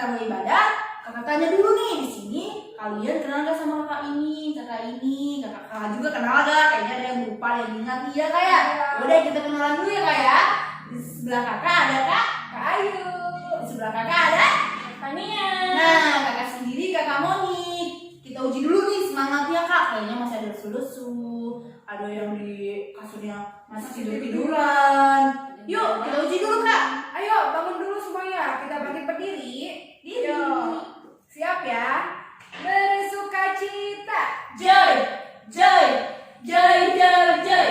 kita mau ibadah, kakak tanya dulu nih di sini kalian kenal gak sama kakak ini, kakak juga kenal gak? Kayaknya ada yang lupa, ada yang ingat nih ya kak ya. Udah kita kenalan dulu ya kak ya. Di sebelah kakak ada Kak Ayu, di sebelah kakak ada Kak Tania. Nah kakak sendiri kakak Moni. Kita uji dulu nih semangatnya kak. Kayaknya masih ada lesu-lesu, ada yang di kasurnya masih tidur-tiduran. Yuk kita uji dulu kak. Ayo bangun dulu semuanya, kita berdiri. Yuk, siap ya? Bersukacita. Joy, joy, joy, joy, joy.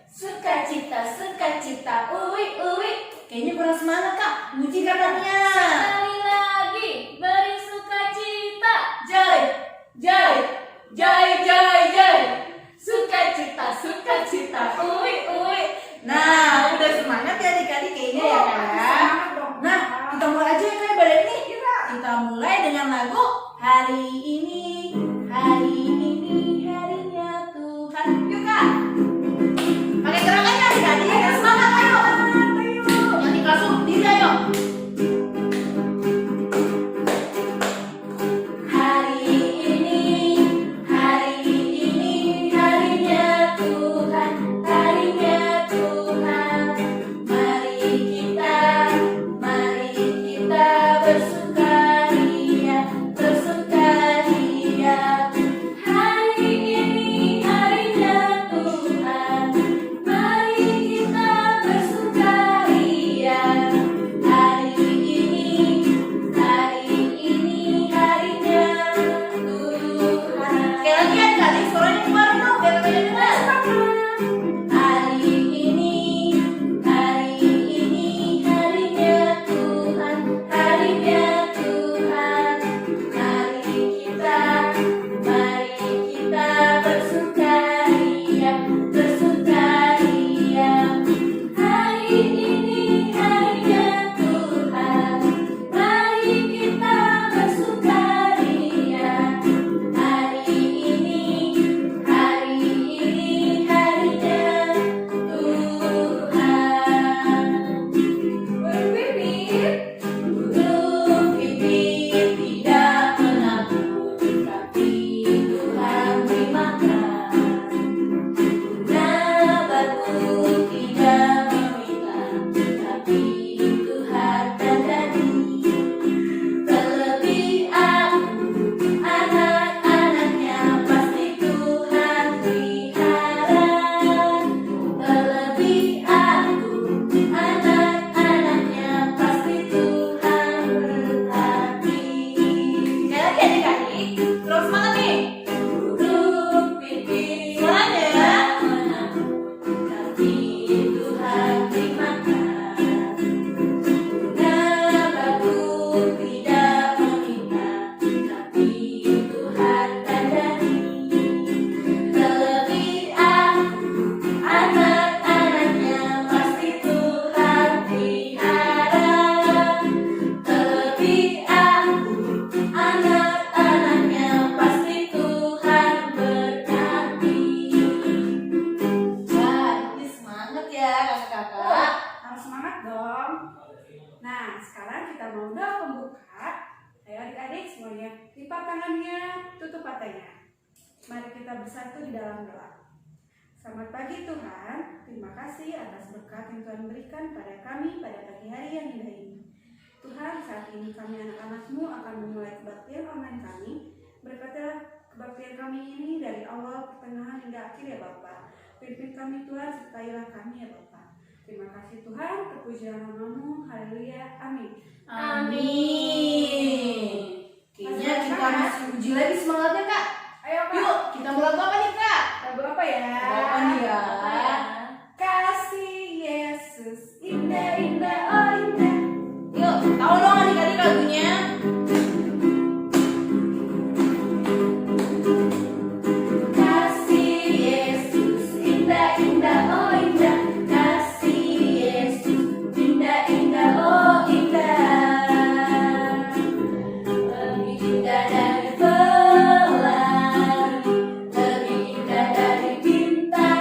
Sukacita, sukacita, uwi, uwi. Kayaknya kurang semangat kak. Muji katanya. Sekali lagi, beri sukacita. Joy, joy, joy, joy, joy. Sukacita, sukacita, uwi, uwi. Nah, udah semangat ya adik-adik kayaknya ya kak. Semangat dong. Nah, kita mulai aja ya kak ibadah ini. Kita mulai dengan lagu Hari Ini, Hari Ini, Harinya Tuhan. Yuk kak. Pakai gerakannya adik-adik, ya semangat ayo. Yang di kelas berdiri ayo. Hari ini, harinya Tuhan, harinya Tuhan. Mari kita bersukaria, bersukaria. Hari ini harinya Tuhan. Mari kita bersukaria. Hari ini harinya Tuhan. Sekali lagi adik-adik suaranya keluar dong biar kalian dengar. Hari ini harinya Tuhan, harinya Tuhan. Mari kita bersukaria, bersukaria. Hari ini harinya Tuhan. Mari kita bersukaria. Hari ini harinya Tuhan. Berpipit. Burung pipit tidak menabur, tapi Tuhan beri makan. Bunga batu tidak meminta, tapi Tuhan tandani. Terlebih aku, anak-anaknya pasti Tuhan pelihara. Terlebih aku, anak-anaknya pasti Tuhan berkati. Sekali lagi adik-adik, terus semangat nih. Burung pipit suaranya ya. Tapi Tuhan beri makan. Bunga batu tidak meminta, tapi Tuhan tandani. Terlebih aku, anak-anaknya pasti Tuhan pelihara. Terlebih aku, anak-anaknya pasti Tuhan berkati. Wah, ini semangat ya kakak-kakak. Harus semangat dong. Nah, sekarang kita mau doa pembuka. Ayo adik-adik semuanya, lipat tangannya, tutup matanya. Mari kita bersatu di dalam doa. Selamat pagi Tuhan, terima kasih atas berkat yang Tuhan berikan pada kami pada pagi hari yang indah ini. Tuhan, saat ini kami anak-anak-Mu akan memulai kebaktian online kami. Berkatilah kebaktian kami ini dari awal, pertengahan hingga akhir ya Bapak. Pimpin kami Tuhan, sertailah kami ya Bapak. Terima kasih Tuhan, terpujilah nama-Mu, haleluya, amin. Amin. Kayaknya kita masih uji lagi semangatnya kak. Ayo Kak, Yuk kita mau lagu apa nih kak? lagu apa ya? Apa nih ya? Kasih Yesus, indah, indah, oh indah. Yuk tahu dong adik-adik lagunya. Kasih Yesus, indah, indah, oh indah. Kasih Yesus, indah, indah, oh indah. Lebih indah dari pelangi, lebih indah dari bintang.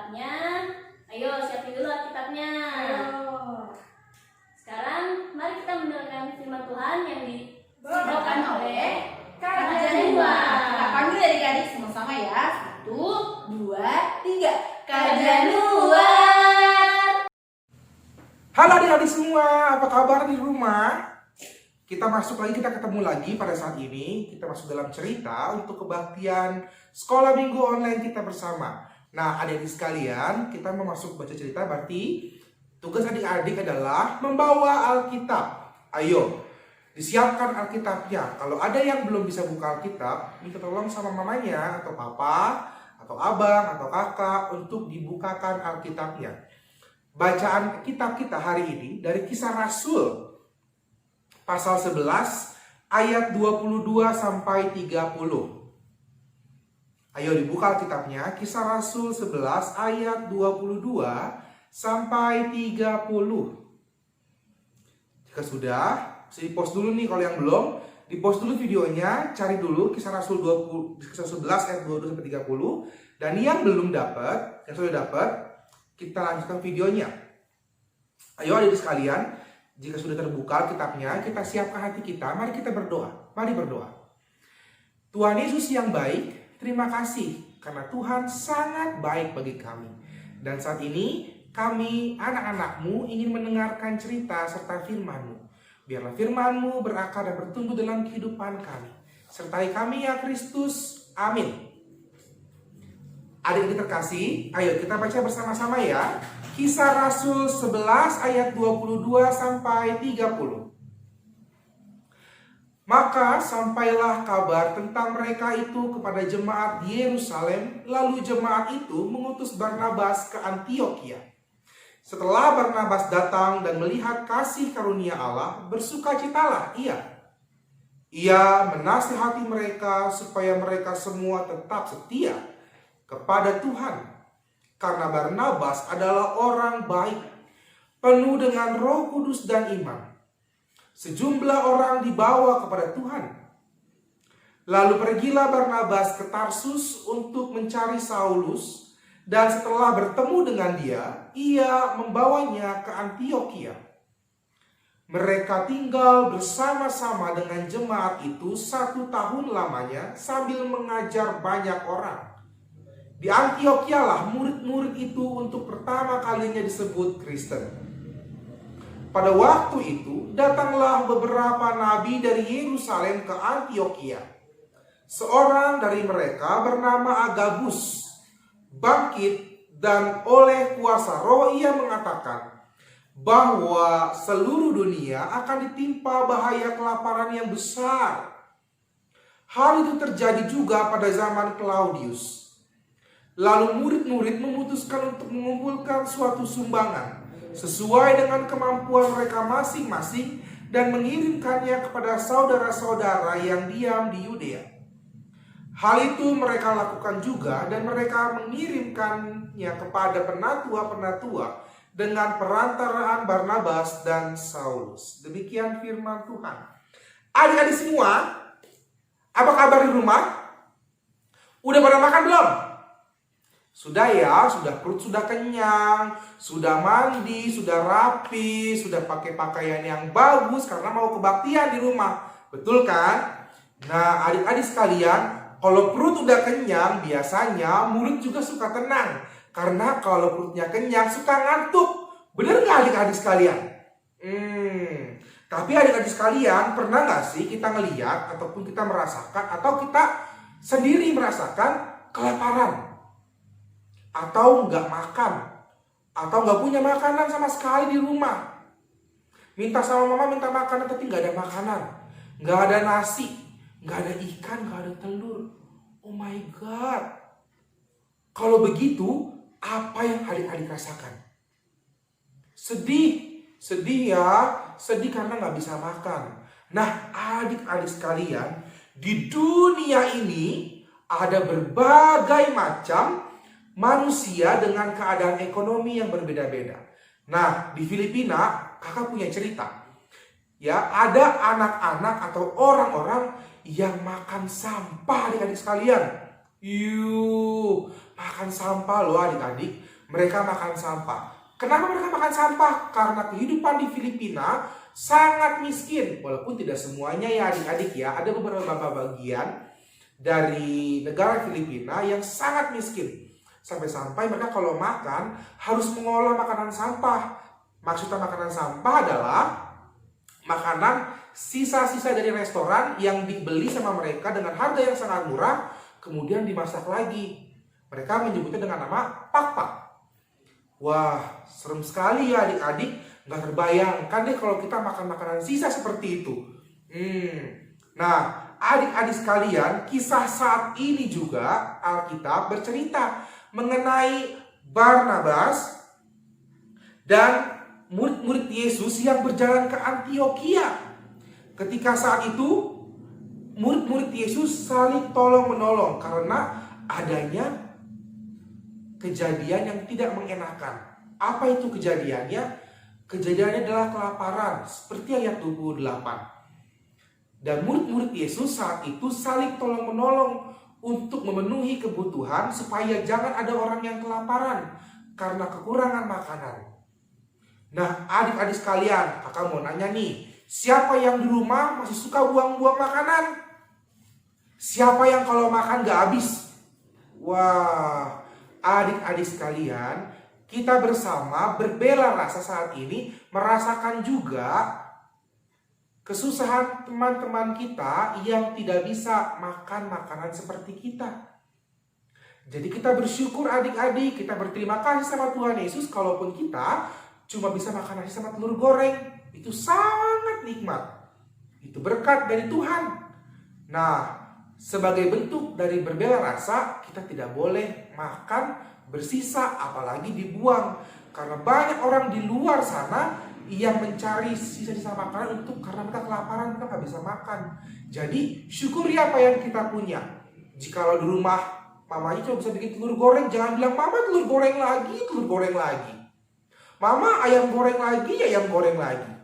Alkitabnya. Ayo siapin dulu Alkitabnya. Sekarang mari kita mendengarkan firman Tuhan yang dibawakan oleh Kak Janua. Kita panggil adik-adik sama-sama ya. 1, 2, 3. Kak Janua. Halo adik-adik semua, apa kabar di rumah? Kita ketemu lagi pada saat ini. Kita masuk dalam cerita untuk kebaktian sekolah minggu online kita bersama. Nah, adik-adik sekalian, kita mau masuk baca cerita, berarti tugas adik-adik adalah membawa Alkitab. Ayo, disiapkan Alkitabnya. Kalau ada yang belum bisa buka Alkitab, minta tolong sama mamanya, atau papa, atau abang, atau kakak untuk dibukakan Alkitabnya. Bacaan kitab kita hari ini dari Kisah Rasul pasal 11 ayat 22 sampai 30. Ayo dibuka Alkitabnya, Kisah Rasul 11 ayat 22 sampai 30. Jika sudah, bisa di-post dulu nih. Kalau yang belum, di-post dulu videonya, cari dulu Kisah Rasul 11 ayat 22 sampai 30. Dan yang belum dapat, yang sudah dapat, kita lanjutkan videonya. Ayo adik sekalian, jika sudah terbuka Alkitabnya, kita siapkan hati kita. Mari kita berdoa. Mari berdoa. Tuhan Yesus yang baik, terima kasih karena Tuhan sangat baik bagi kami. Dan saat ini kami anak-anak-Mu ingin mendengarkan cerita serta firman-Mu. Biarlah firman-Mu berakar dan bertumbuh dalam kehidupan kami. Sertai kami ya Kristus. Amin. Adik-adik terkasih, ayo kita baca bersama-sama ya. Kisah Rasul 11 ayat 22 sampai 30. Maka sampailah kabar tentang mereka itu kepada jemaat di Yerusalem, lalu jemaat itu mengutus Barnabas ke Antiokhia. Setelah Barnabas datang dan melihat kasih karunia Allah, bersukacitalah ia. Ia menasihati mereka supaya mereka semua tetap setia kepada Tuhan. Karena Barnabas adalah orang baik, penuh dengan Roh Kudus dan iman. Sejumlah orang dibawa kepada Tuhan. Lalu pergilah Barnabas ke Tarsus untuk mencari Saulus, dan setelah bertemu dengan dia, ia membawanya ke Antiokhia. Mereka tinggal bersama-sama dengan jemaat itu 1 tahun lamanya sambil mengajar banyak orang. Di Antiokhia lah murid-murid itu untuk pertama kalinya disebut Kristen. Pada waktu itu datanglah beberapa nabi dari Yerusalem ke Antiokhia. Seorang dari mereka bernama Agabus bangkit dan oleh kuasa roh ia mengatakan bahwa seluruh dunia akan ditimpa bahaya kelaparan yang besar. Hal itu terjadi juga pada zaman Claudius. Lalu murid-murid memutuskan untuk mengumpulkan suatu sumbangan sesuai dengan kemampuan mereka masing-masing dan mengirimkannya kepada saudara-saudara yang diam di Yudea. Hal itu mereka lakukan juga dan mereka mengirimkannya kepada penatua-penatua dengan perantaraan Barnabas dan Saulus. Demikian firman Tuhan. Adik-adik semua, apa kabar di rumah? Udah pada makan belum? Sudah ya, perut sudah kenyang, sudah mandi, sudah rapi, sudah pakai pakaian yang bagus karena mau kebaktian di rumah. Betul kan? Nah, adik-adik sekalian, kalau perut udah kenyang, biasanya mulut juga suka tenang. Karena kalau perutnya kenyang, suka ngantuk. Bener nggak adik-adik sekalian? Tapi adik-adik sekalian, pernah nggak sih kita ngeliat, ataupun kita merasakan, atau kita sendiri merasakan kelaparan? Atau nggak makan, atau nggak punya makanan sama sekali di rumah. Minta sama mama minta makanan tapi nggak ada makanan, nggak ada nasi, nggak ada ikan, nggak ada telur. Oh my God. Kalau begitu, apa yang adik-adik rasakan? Sedih ya, sedih karena nggak bisa makan. Nah, adik-adik sekalian, di dunia ini ada berbagai macam manusia dengan keadaan ekonomi yang berbeda-beda. Nah, di Filipina, kakak punya cerita. Ya, ada anak-anak atau orang-orang yang makan sampah adik-adik sekalian. Makan sampah loh adik-adik. mereka makan sampah. Kenapa mereka makan sampah? Karena kehidupan di Filipina sangat miskin. Walaupun tidak semuanya ya adik-adik ya. Ada beberapa bagian dari negara Filipina yang sangat miskin. Sampai-sampai mereka kalau makan harus mengolah makanan sampah. Maksudnya makanan sampah adalah makanan sisa-sisa dari restoran yang dibeli sama mereka dengan harga yang sangat murah, kemudian dimasak lagi. Mereka menyebutnya dengan nama pakpak. Wah, serem sekali ya adik-adik. Nggak terbayangkan deh kalau kita makan makanan sisa seperti itu. Nah, adik-adik sekalian, kisah saat ini juga Alkitab bercerita mengenai Barnabas dan murid-murid Yesus yang berjalan ke Antiokhia. Ketika saat itu murid-murid Yesus saling tolong-menolong karena adanya kejadian yang tidak mengenakan. Apa itu kejadiannya? Kejadiannya adalah kelaparan, seperti ayat 28. Dan murid-murid Yesus saat itu saling tolong-menolong untuk memenuhi kebutuhan supaya jangan ada orang yang kelaparan karena kekurangan makanan. Nah, adik-adik sekalian, kakak mau nanya nih, siapa yang di rumah masih suka buang-buang makanan? Siapa yang kalau makan gak habis? Wah, adik-adik sekalian, kita bersama berbela rasa saat ini merasakan juga kesusahan teman-teman kita yang tidak bisa makan makanan seperti kita. Jadi kita bersyukur adik-adik, kita berterima kasih sama Tuhan Yesus kalaupun kita cuma bisa makan nasi sama telur goreng. Itu sangat nikmat. Itu berkat dari Tuhan. Nah, sebagai bentuk dari berbela rasa, kita tidak boleh makan bersisa apalagi dibuang. Karena banyak orang di luar sana yang mencari sisa-sisa makanan karena mereka kelaparan, mereka nggak bisa makan. Jadi syukuri apa yang kita punya. Jikalau di rumah mamanya cuma bisa bikin telur goreng, jangan bilang mama telur goreng lagi, telur goreng lagi. Mama ayam goreng lagi, ayam goreng lagi.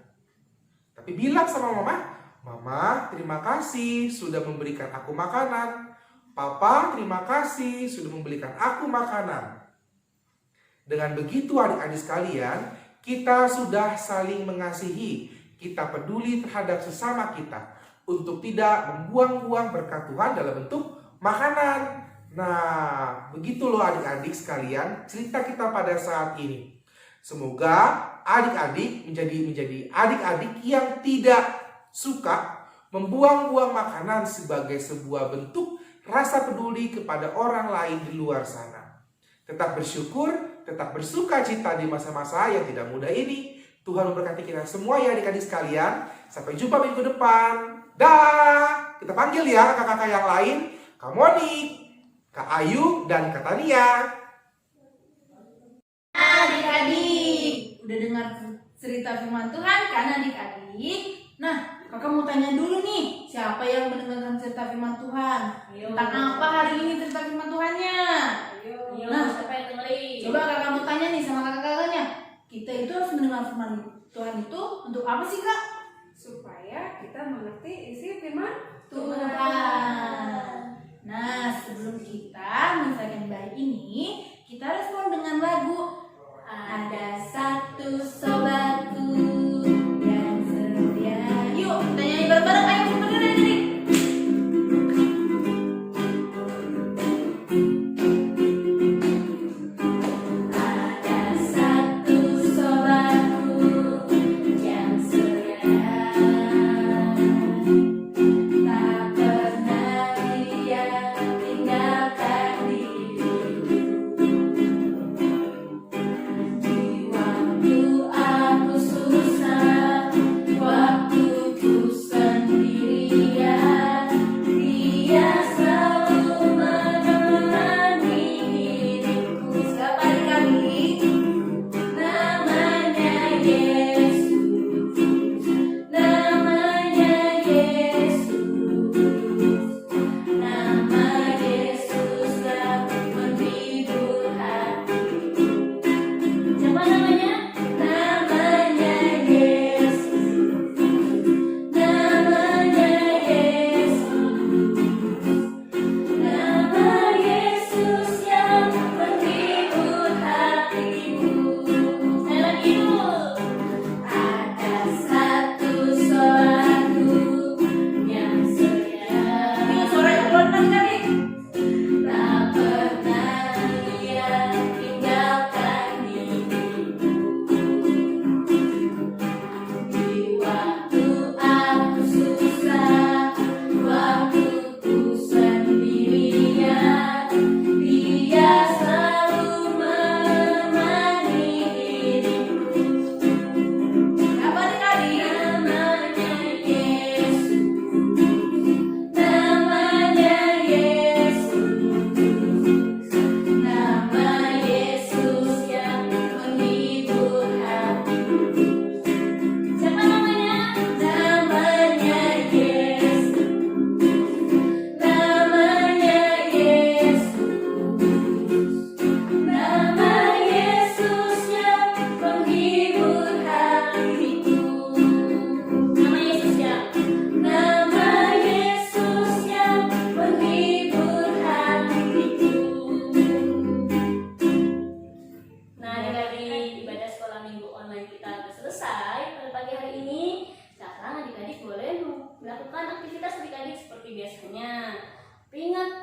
Tapi bilang sama mama, Mama, terima kasih sudah memberikan aku makanan. Papa, terima kasih sudah memberikan aku makanan. Dengan begitu adik-adik sekalian, kita sudah saling mengasihi. Kita peduli terhadap sesama kita untuk tidak membuang-buang berkat Tuhan dalam bentuk makanan. Nah, begitu loh adik-adik sekalian cerita kita pada saat ini. Semoga adik-adik menjadi adik-adik yang tidak suka membuang-buang makanan sebagai sebuah bentuk rasa peduli kepada orang lain di luar sana. Tetap bersyukur, tetap bersuka cita di masa-masa yang tidak mudah ini. Tuhan memberkati kita semua ya adik-adik sekalian. Sampai jumpa minggu depan. Dah. Kita panggil ya kakak-kakak yang lain. Kak Moni, Kak Ayu, dan Kak Tania. Adik-adik, udah dengar cerita firman Tuhan kan adik-adik? Nah, kakak mau tanya dulu nih, siapa yang mendengarkan cerita firman Tuhan? Tentang apa hari ini cerita firman Tuhannya? Nah, siapa yang dengerin? Coba kakak mau tanya nih sama kakak-kakaknya. Kita itu harus mendengar firman Tuhan itu untuk apa sih kak? Supaya kita mengerti isi firman Tuhan. Nah, sebelum kita menyelesaikan baik ini, kita respon dengan lagu Ada Satu Sobatku yang setia. Yuk, kita nyanyi bareng-bareng. Ayo, berdiri adik-adik. Ada satu sobatku yang setia, tak pernah dia tinggalkan diriku. Di waktu aku biasanya. Tapi ingat,